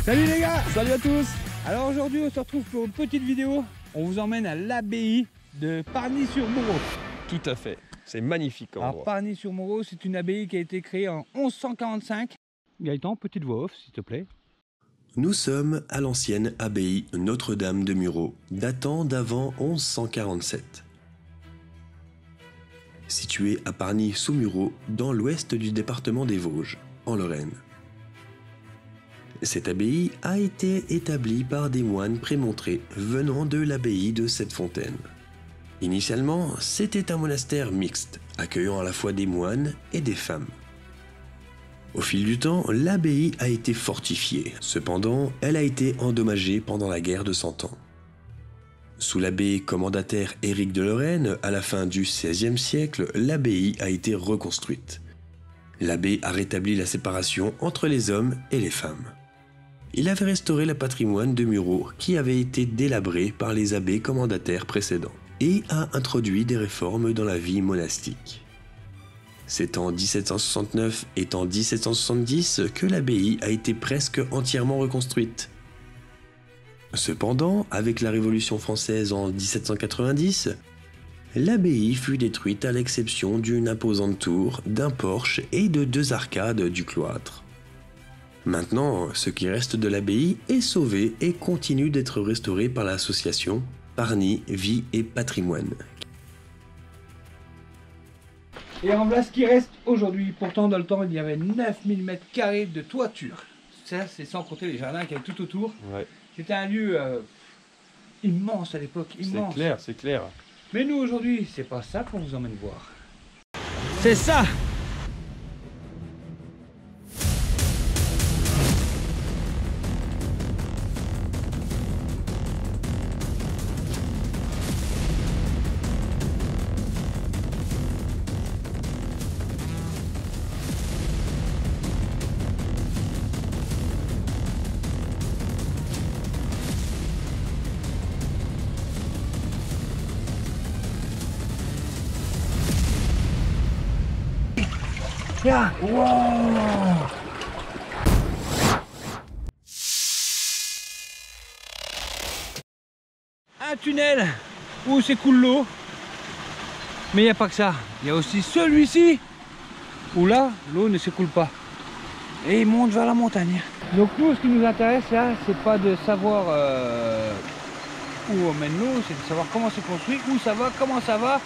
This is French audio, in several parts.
Salut les gars, salut à tous. Alors aujourd'hui on se retrouve pour une petite vidéo. On vous emmène à l'abbaye de Pargny-sur-Moreau. Tout à fait, c'est magnifique comme endroit. Alors Pargny-sur-Moreau, c'est une abbaye qui a été créée en 1145. Gaëtan, petite voix off s'il te plaît. Nous sommes à l'ancienne abbaye Notre-Dame de Murau, datant d'avant 1147. Située à Pargny-sous-Murau, dans l'ouest du département des Vosges, en Lorraine. Cette abbaye a été établie par des moines prémontrés venant de l'abbaye de Septfontaines. Initialement, c'était un monastère mixte, accueillant à la fois des moines et des femmes. Au fil du temps, l'abbaye a été fortifiée. Cependant, elle a été endommagée pendant la guerre de Cent Ans. Sous l'abbé commendataire Éric de Lorraine, à la fin du XVIe siècle, l'abbaye a été reconstruite. L'abbé a rétabli la séparation entre les hommes et les femmes. Il avait restauré le patrimoine de Murau qui avait été délabré par les abbés commendataires précédents et a introduit des réformes dans la vie monastique. C'est en 1769 et en 1770 que l'abbaye a été presque entièrement reconstruite. Cependant, avec la Révolution française en 1790, l'abbaye fut détruite à l'exception d'une imposante tour, d'un porche et de 2 arcades du cloître. Maintenant, ce qui reste de l'abbaye est sauvé et continue d'être restauré par l'association Pargny Vie et Patrimoine. Et en voilà ce qui reste aujourd'hui. Pourtant dans le temps il y avait 9000 m² de toiture. Ça c'est sans compter les jardins qu'il y avait tout autour. Ouais. C'était un lieu immense à l'époque, immense. C'est clair, c'est clair. Mais nous aujourd'hui, c'est pas ça qu'on vous emmène voir. C'est ça. Tiens, wow. Un tunnel où s'écoule l'eau. Mais il n'y a pas que ça. Il y a aussi celui-ci où là, l'eau ne s'écoule pas. Et il monte vers la montagne. Donc nous, ce qui nous intéresse là, c'est pas de savoir où on mène l'eau, c'est de savoir comment c'est construit, où ça va, comment ça va.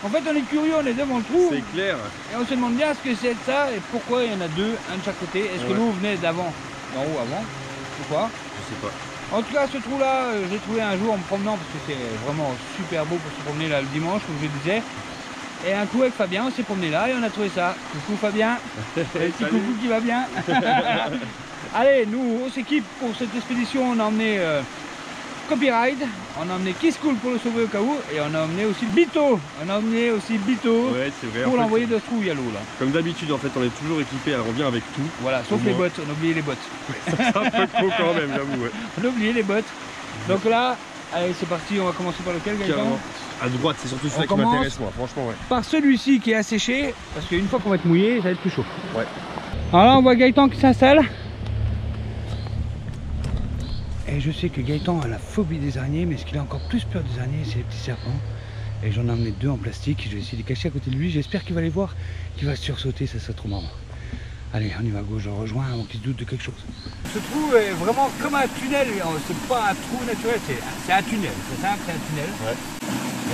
En fait, on est curieux, on est devant le trou. C'est clair. Et on se demande bien ce que c'est de ça et pourquoi il y en a deux, un de chaque côté. Est-ce que l'eau venait d'avant, d'en haut avant, ou quoi? Je sais pas. En tout cas, ce trou-là, j'ai trouvé un jour en me promenant, parce que c'est vraiment super beau pour se promener là le dimanche, comme je disais. Et un coup avec Fabien, on s'est promené là et on a trouvé ça. Coucou Fabien. Petit coucou qui va bien. Allez, nous, on s'équipe pour cette expédition. On a emmené Copyride, on a emmené Kiss Cool pour le sauver au cas où, et on a emmené aussi Bito. On a emmené aussi Bito pour l'envoyer de ce trou, il y a l'eau là. Comme d'habitude, en fait, on est toujours équipé, on revient avec tout. Voilà, sauf les bottes, on a oublié les bottes. C'est un peu con quand même, j'avoue. Ouais. On a oublié les bottes. Donc là, allez, c'est parti, on va commencer par lequel, Gaëtan? À droite, c'est surtout celui qui m'intéresse, moi, franchement, ouais. Par celui-ci qui est asséché, parce qu'une fois qu'on va être mouillé, ça va être plus chaud. Ouais. Alors là, on voit Gaëtan qui s'installe. Et je sais que Gaëtan a la phobie des araignées, mais ce qu'il a encore plus peur des araignées, c'est les petits serpents. Et j'en ai emmené 2 en plastique, je vais essayer de les cacher à côté de lui. J'espère qu'il va les voir, qu'il va sursauter, ça serait trop marrant. Allez, on y va à gauche, je le rejoins avant qu'il se doute de quelque chose. Ce trou est vraiment comme un tunnel, c'est pas un trou naturel, c'est un tunnel, c'est simple, c'est un tunnel. Ouais.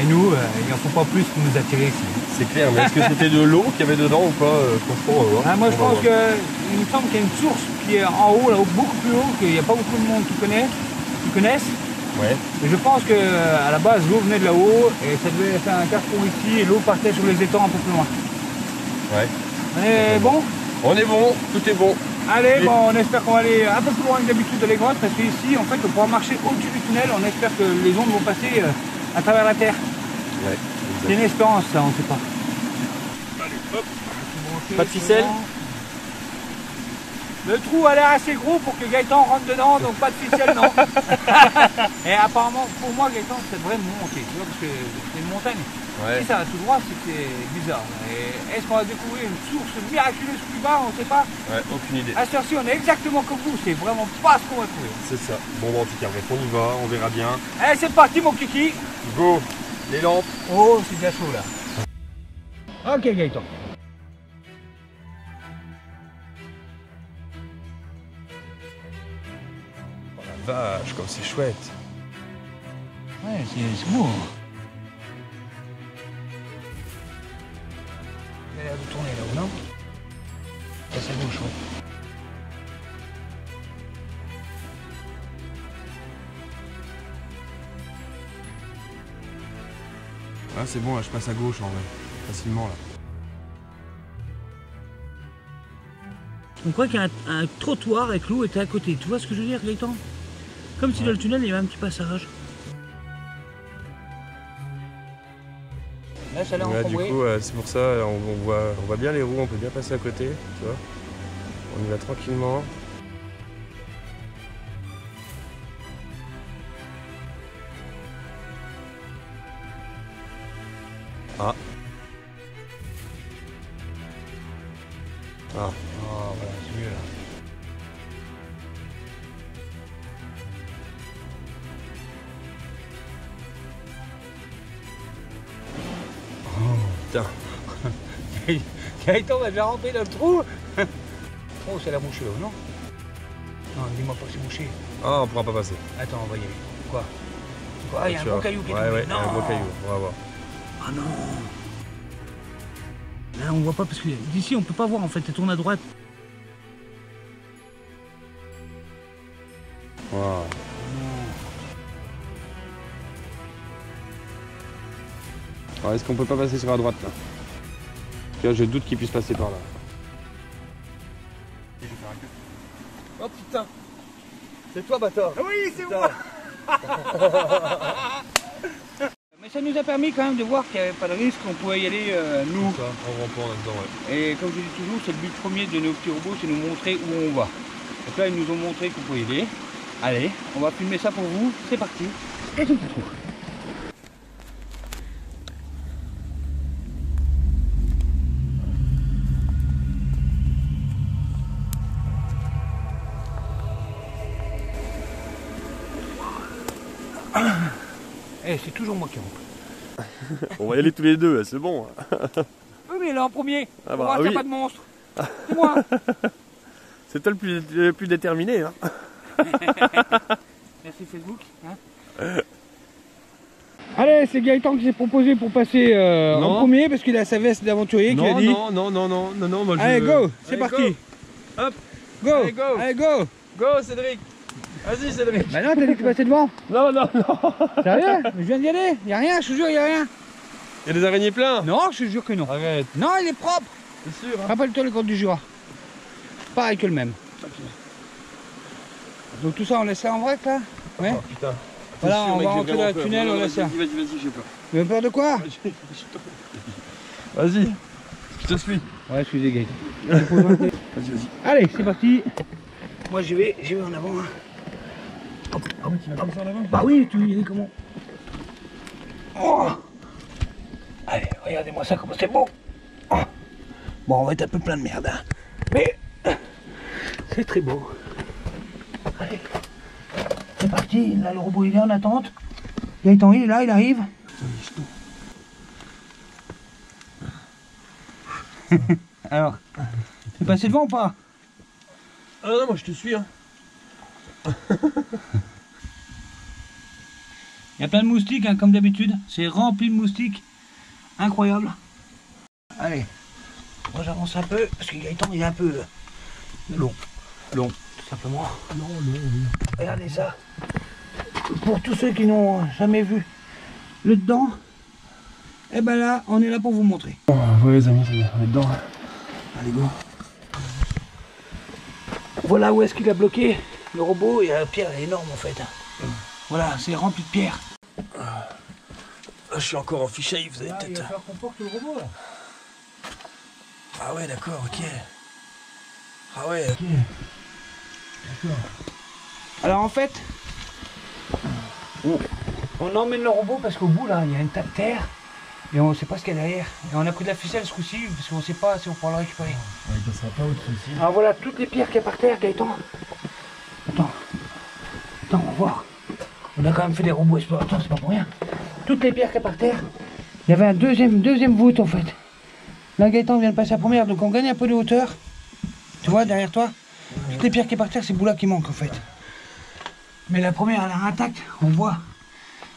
Et nous, il n'en faut pas plus pour nous attirer ici. C'est clair, mais est-ce que c'était de l'eau qu'il y avait dedans ou pas? Franchement, on va voir. Moi je pense qu'il me semble qu'il y a une source qui est en haut, là-haut, beaucoup plus haut, qu'il n'y a pas beaucoup de monde qui connaissent. Ouais. Et je pense qu'à la base, l'eau venait de là-haut et ça devait faire un carrefour ici et l'eau partait sur les étangs un peu plus loin. Ouais. On est bon? On est bon, tout est bon. Allez, bon, on espère qu'on va aller un peu plus loin que d'habitude de les grottes parce qu'ici, en fait, on pourra marcher au-dessus du tunnel. On espère que les ondes vont passer à travers la terre. Ouais. C'est une espérance, ça, on ne sait pas. Allez, hop. Pas de ficelle? Le trou a l'air assez gros pour que Gaëtan rentre dedans, donc pas de ficelle, non. Et apparemment, pour moi, Gaëtan, ça devrait monter, tu vois, parce que c'est une montagne. Ouais. Si ça va tout droit, c'est que c'est bizarre. Et est-ce qu'on va découvrir une source miraculeuse plus bas? On ne sait pas. Ouais, aucune idée. À cette heure-ci, on est exactement comme vous. C'est vraiment pas ce qu'on va trouver. C'est ça. Bon, en tout cas, bref, on y va, on verra bien. Allez, c'est parti, mon kiki. Go. Les lampes. Oh, c'est bien chaud là. Ok, Gaëtan. Oh la vache, comme c'est chouette. Ouais, c'est beau. Il a l'air de tourner là-haut, non? Ça, c'est beau, chouette. Ah, c'est bon, là, je passe à gauche en vrai. Facilement là. On croit qu'il y a un trottoir et que l'eau était à côté. Tu vois ce que je veux dire, Gaëtan? Comme si dans le tunnel, il y avait un petit passage. Là, ça a l'air Ouais, du encombré. coup, c'est pour ça, on voit bien les roues, on peut bien passer à côté, tu vois. On y va tranquillement. Ah. Ah. Oh, voilà, c'est mieux là. Putain. Gaëtan va déjà rentrer dans le trou. Oh, c'est la bouche là, non? Non, dis-moi pas que c'est bouché. Ah, on pourra pas passer. Attends, on va y aller. Quoi? Ah, il y a un gros caillou qui est Ouais, tombé. ouais, Non. un gros caillou, on va voir. Ah non. Là, on voit pas parce que d'ici, on peut pas voir en fait. Elle tourne à droite. Wow. Alors, est-ce qu'on peut pas passer sur la droite là? Tu vois, je doute qu'il puisse passer par là. Oh putain! C'est toi, bâtard! Oui, c'est moi. Mais ça nous a permis quand même de voir qu'il n'y avait pas de risque, qu'on pouvait y aller nous. Ça, en rampant là-dedans, ouais. Et comme je dis toujours, c'est le but premier de nos petits robots, c'est nous montrer où on va. Donc là, ils nous ont montré qu'on pouvait y aller. Allez, on va filmer ça pour vous. C'est parti. Et tout pour tout. Eh, c'est toujours moi qui rentre. On va y aller tous les deux, c'est bon. Oui, mais là en premier. Ah Pour bah, voir qu'il n'y a oui. pas de monstre. C'est moi. C'est toi le plus déterminé. Hein. Merci Facebook. Hein. Allez, c'est Gaëtan qui s'est proposé pour passer en premier parce qu'il a sa veste d'aventurier qui a dit. Non, moi Allez, go, c'est parti. Go. Hop, Go, allez, go. allez, go. Go Cédric. Vas-y Cédric. Bah non, t'as dit que tu passais devant. Non. Sérieux? Mais je viens d'y aller. Y'a rien, je te jure, y'a rien. Il y a des araignées plein. Non, je te jure que non. Arrête. Non, il est propre. C'est sûr. Hein. Rappelle-toi le compte du Jura. Pareil que le même. Donc tout ça, on laisse ça en vrac là? Ouais. Oh putain. Voilà, Attention, on mec, va j'ai rentrer dans vraiment le peur. tunnel, Non, on laisse ça. Vas-y, j'ai peur. Tu as peur de quoi? Vas-y. Je te suis. Ouais, excusez Gaëtan. Vas-y. Allez, c'est parti. Moi j'y vais en avant. Hein. Ah oui, tu vas comme ça en avant? Bah oui, tu y es comment? Oh. Allez, regardez-moi ça, comment c'est beau. Oh. Bon, on va être un peu plein de merde, hein. Mais c'est très beau. Allez, c'est parti. Là, le robot il est en attente. Gaëtan, il est là, il arrive. Alors, tu es passé devant ou pas? Ah non, moi je te suis. Hein. Il y a plein de moustiques, hein, comme d'habitude. C'est rempli de moustiques. Incroyable. Allez, moi j'avance un peu, parce que Gaëtan il est un peu long, tout simplement. Non. Regardez ça. Pour tous ceux qui n'ont jamais vu le dedans, et ben là, on est là pour vous montrer. Ouais les amis, on est dedans. Allez, go. Voilà où est-ce qu'il a bloqué le robot, et la pierre est énorme en fait. Voilà, c'est rempli de pierres. Je suis encore en fichaille, vous avez Ah, il va falloir qu'on porte le robot là. Ah ouais, d'accord, ok. Ah ouais. Ok. D'accord. Alors en fait, on emmène le robot parce qu'au bout là, il y a une tas de terre. Et on sait pas ce qu'il y a derrière. Et on a pris de la ficelle ce coup-ci parce qu'on sait pas si on pourra le récupérer. Ouais, il passera pas au-dessus aussi. Alors voilà toutes les pierres qu'il y a par terre, Gaëtan. Attends, on va voir. On a quand même fait des robots explorateurs, c'est pas pour rien. Toutes les pierres qu'il y a par terre. Il y avait un deuxième voûte en fait. Là Gaëtan vient de passer la première, donc on gagne un peu de hauteur. Tu vois derrière toi, toutes les pierres qui sont par terre, c'est Boula qui manque en fait. Mais la première elle est intacte, on voit.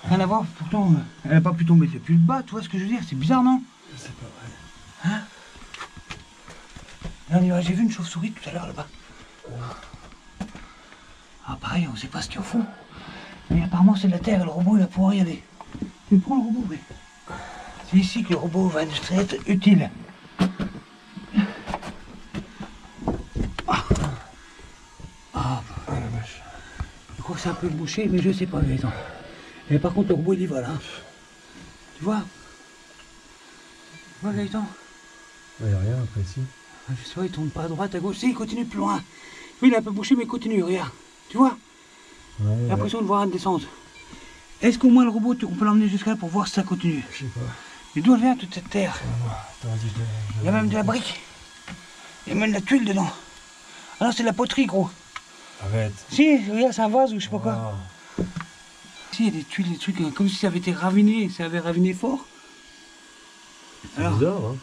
Rien à voir, pourtant elle n'a pas pu tomber depuis le bas, tu vois ce que je veux dire, c'est bizarre non? C'est pas vrai. Hein? Là on y va, j'ai vu une chauve-souris tout à l'heure là-bas. Ah pareil, on sait pas ce qu'il y a au fond. Mais apparemment c'est de la terre et le robot il va pouvoir y aller. Tu prends le robot, oui. C'est ici que le robot va être utile. Ah la vache. Je crois que c'est un peu bouché, mais je sais pas, Gaëtan. Et par contre le robot il y va là. Tu vois? Tu vois Gaëtan? Il n'y a rien après ici. Je sais pas, il tourne pas à droite, à gauche. Si, il continue plus loin. Oui, il est un peu bouché, mais il continue, regarde. Tu vois? Ouais, J'ai l'impression de voir une descente. Est-ce qu'au moins le robot, on peut l'emmener jusqu'à là pour voir si ça continue? Je sais pas. Mais d'où elle vient toute cette terre? Attends, vas-y, Il y a même de la brique. Il y a même de la tuile dedans. Ah non, c'est de la poterie, gros. Arrête. Si, regarde, c'est un vase ou je sais pas quoi. Ah. Si, il y a des tuiles, des trucs, comme si ça avait été raviné, ça avait raviné fort. C'est Alors, bizarre, hein.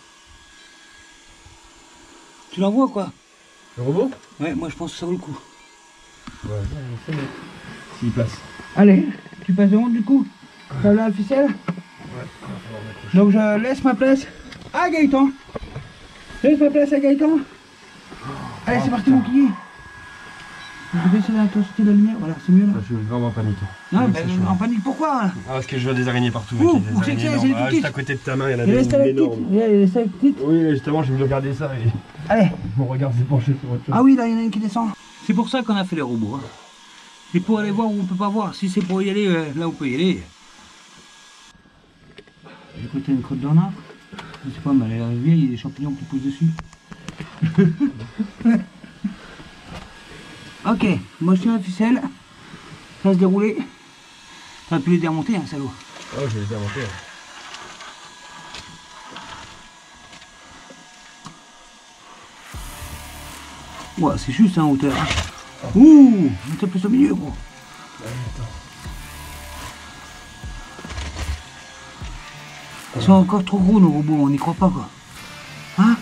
tu l'envoies quoi? Le robot? Ouais, moi je pense que ça vaut le coup. Ouais, c'est bon. S'il passe. Allez, tu passes devant du coup? Ça là la ficelle? Ouais, Donc je laisse ma place à Gaëtan. Je laisse ma place à Gaëtan. Allez, c'est parti mon kiki. Je vais baisser l'intensité de la lumière, voilà, c'est mieux là. Je suis vraiment en panique. Non, mais en panique, pourquoi? Ah, parce que je vois des araignées partout. Ouh, mec, il y a où des c'est que c'est? araignées C'est énormes. tout Ah, petit. juste à côté de ta main, il y en a Il y a les des stalactites, énormes. il y a les stalactites. Oui, justement, j'ai voulu regarder ça et Allez. mon regard s'est penché sur autre chose. Ah oui, là il y en a une qui descend. C'est pour ça qu'on a fait les robots. Hein. C'est pour aller voir où on peut pas voir. Si c'est pour y aller, là on peut y aller. Du côté une crotte d'ornard. Je sais pas, mais elle a l'air vieille, il y a des champignons qui poussent dessus. Ok, moi je tiens la ficelle. Ça va se dérouler. T'aurais pu les démonter, hein, salaud. Oh, je vais les inventer. Ouais, c'est juste en hauteur. Ouh, on était plus au milieu, gros. Ils sont encore trop gros nos robots, on n'y croit pas quoi. Hein?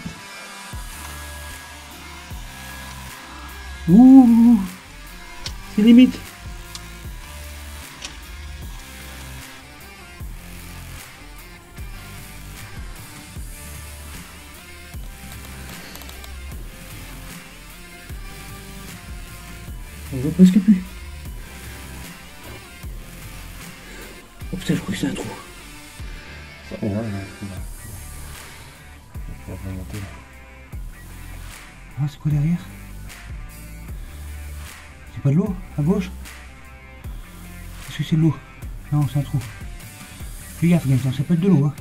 Ouh, c'est limite. On voit presque plus. Oh putain, je crois que c'est un trou. Ouais, ouais, ouais. Ah, c'est quoi derrière? C'est pas de l'eau à gauche? Est-ce que c'est de l'eau? Non, c'est un trou. Fais gaffe, Gaëtan, ça peut être de l'eau. Hein.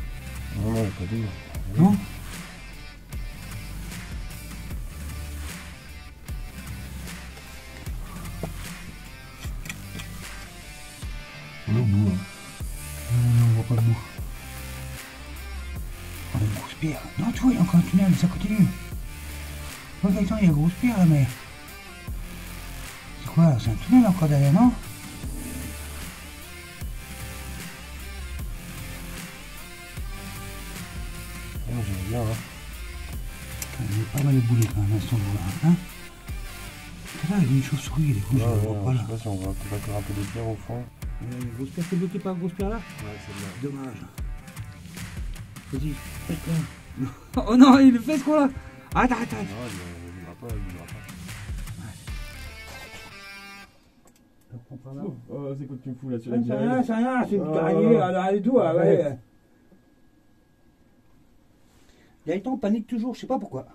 Non, non, pas d'eau. Non? On est au bout. Hein. Non, on voit pas le bout. Oh, il y a une grosse pierre. Non, tu vois, il y a encore un tunnel, ça continue. Oh, Gaëtan, il y a une grosse pierre là, mais. C'est quoi? C'est un tunnel encore derrière, non? Oh, j'aime bien. Hein. Il est pas mal éboulé quand même à cet endroit-là. Hein? Là, il y a une chauve-souris, elle est rouge, je la vois pas je là. sais pas si on voit peut-être encore un peu de pierre au fond. Une grosse pierre, c'est bloqué par une grosse pierre là? Ouais, c'est bien. Dommage. Vas-y, fais-le. Oh non, il fait ce qu'on là. Attends. Non, il bougera pas, il bougera pas. Oh, c'est quoi que tu me fous là sur la C'est rien, c'est une petite Oh. araignée, rien du tout. Ouais. Arrête. Gaëtan panique toujours, je sais pas pourquoi.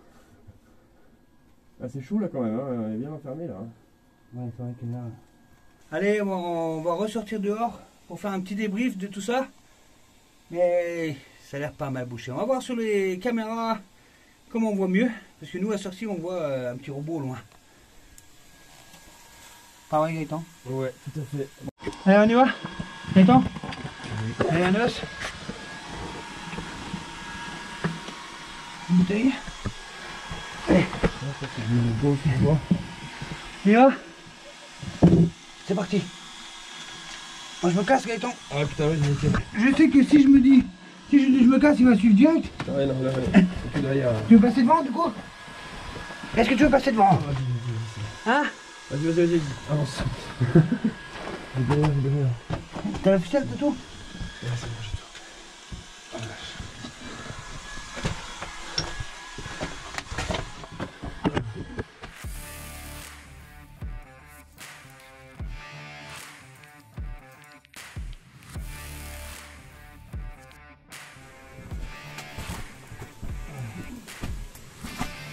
Ah, c'est chaud là quand même, hein. Elle est bien enfermée là. Ouais, c'est vrai qu'elle est là. Allez, on va ressortir dehors pour faire un petit débrief de tout ça. Mais ça a l'air pas mal bouché. On va voir sur les caméras comment on voit mieux. Parce que nous, à la sortie, on voit un petit robot au loin. Pas vrai, Gaëtan? Ouais, tout à fait. Allez, on y va, Gaëtan? Allez, un os. une bouteille. Allez. Il va. C'est parti. Moi je me casse Gaëtan. Ah putain, ouais, nickel. Je sais que si je me dis, si je dis je me casse, il va suivre direct. Ouais, non, là, ouais. Plus derrière. Tu veux passer devant du coup? Est-ce que tu veux passer devant? Hein? Vas-y, avance. T'as la ficelle de tout? Ouais, c'est bon, j'ai tout. Oh la vache.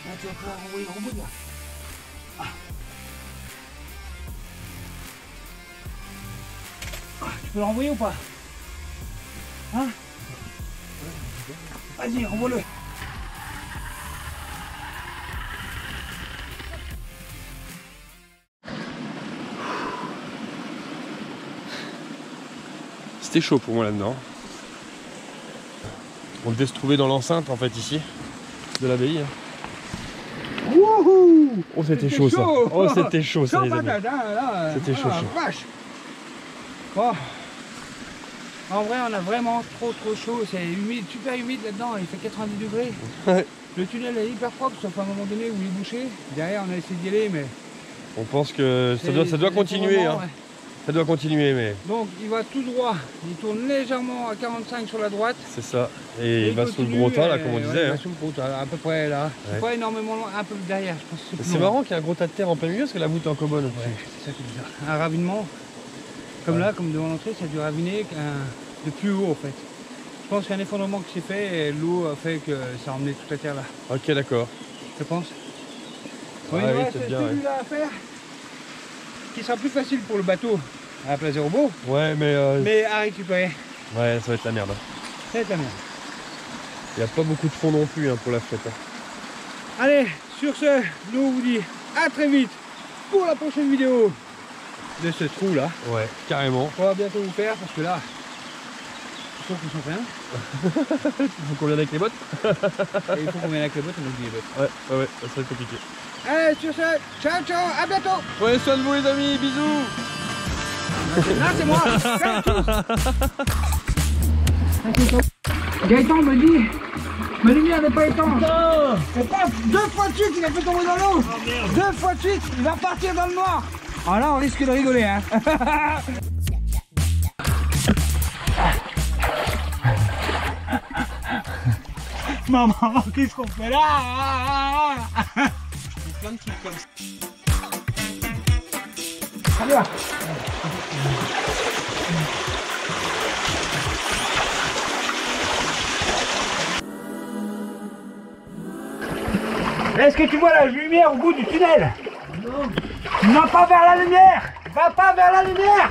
Là tu vas pouvoir envoyer le robot là. Tu peux le renvoyer ou pas? Hein? Vas-y, renvoie-le. C'était chaud pour moi là-dedans. On devait se trouver dans l'enceinte en fait ici, de l'abbaye. Wouhou! Oh c'était chaud ça. Oh c'était chaud ça les amis. C'était chaud. Vache. Bon. En vrai on a vraiment trop chaud, c'est humide, super humide là-dedans, il fait 90 degrés. Ouais. Le tunnel est hyper propre, sauf à un moment donné où il est bouché. Derrière on a essayé d'y aller mais... On pense que ça doit continuer. Hein. Ouais. Ça doit continuer mais... Donc il va tout droit, il tourne légèrement à 45 sur la droite. C'est ça. Et il va sous le gros tas là comme on disait. Il va Hein. sous le gros tas, à peu près là. C'est pas énormément loin, un peu derrière je pense. C'est marrant qu'il y ait un gros tas de terre en plein milieu parce que la voûte est en cobone. Ouais, c'est ça qui est bizarre. Un ravinement, comme là, comme devant l'entrée, ça a dû raviner de plus haut en fait. Je pense qu'il y a un effondrement qui s'est fait et l'eau a fait que ça a emmené toute la terre là. Ok d'accord. Je pense. Ah, il oui, reste c'est bien, celui-là à faire, qui sera plus facile pour le bateau à la place des robots, Ouais mais à récupérer. Ouais ça va être la merde. Ça va être la merde. Il n'y a pas beaucoup de fond non plus hein, pour la flotte. Hein. Allez, sur ce, nous on vous dit à très vite pour la prochaine vidéo de ce trou là. Ouais, carrément. On va bientôt vous faire parce que là, il faut qu'on s'en fait un. Il faut qu'on vienne avec les bottes. Et il faut qu'on vienne avec les bottes, on oublie les bottes. Ouais, ça va être compliqué. Allez, sur ce, ciao, à bientôt. Prenez soin de vous les amis, bisous. Là c'est moi. Gaëtan me dit, ma lumière n'est pas étanche. C'est pas 2 fois de suite il a fait tomber dans l'eau. 2 fois de suite, il va partir dans le noir. Alors là on risque de rigoler hein. Maman, qu'est-ce qu'on fait là? Plein de trucs comme ça. Allez, va. Est-ce que tu vois la lumière au bout du tunnel? Non. Va pas vers la lumière. Va pas vers la lumière.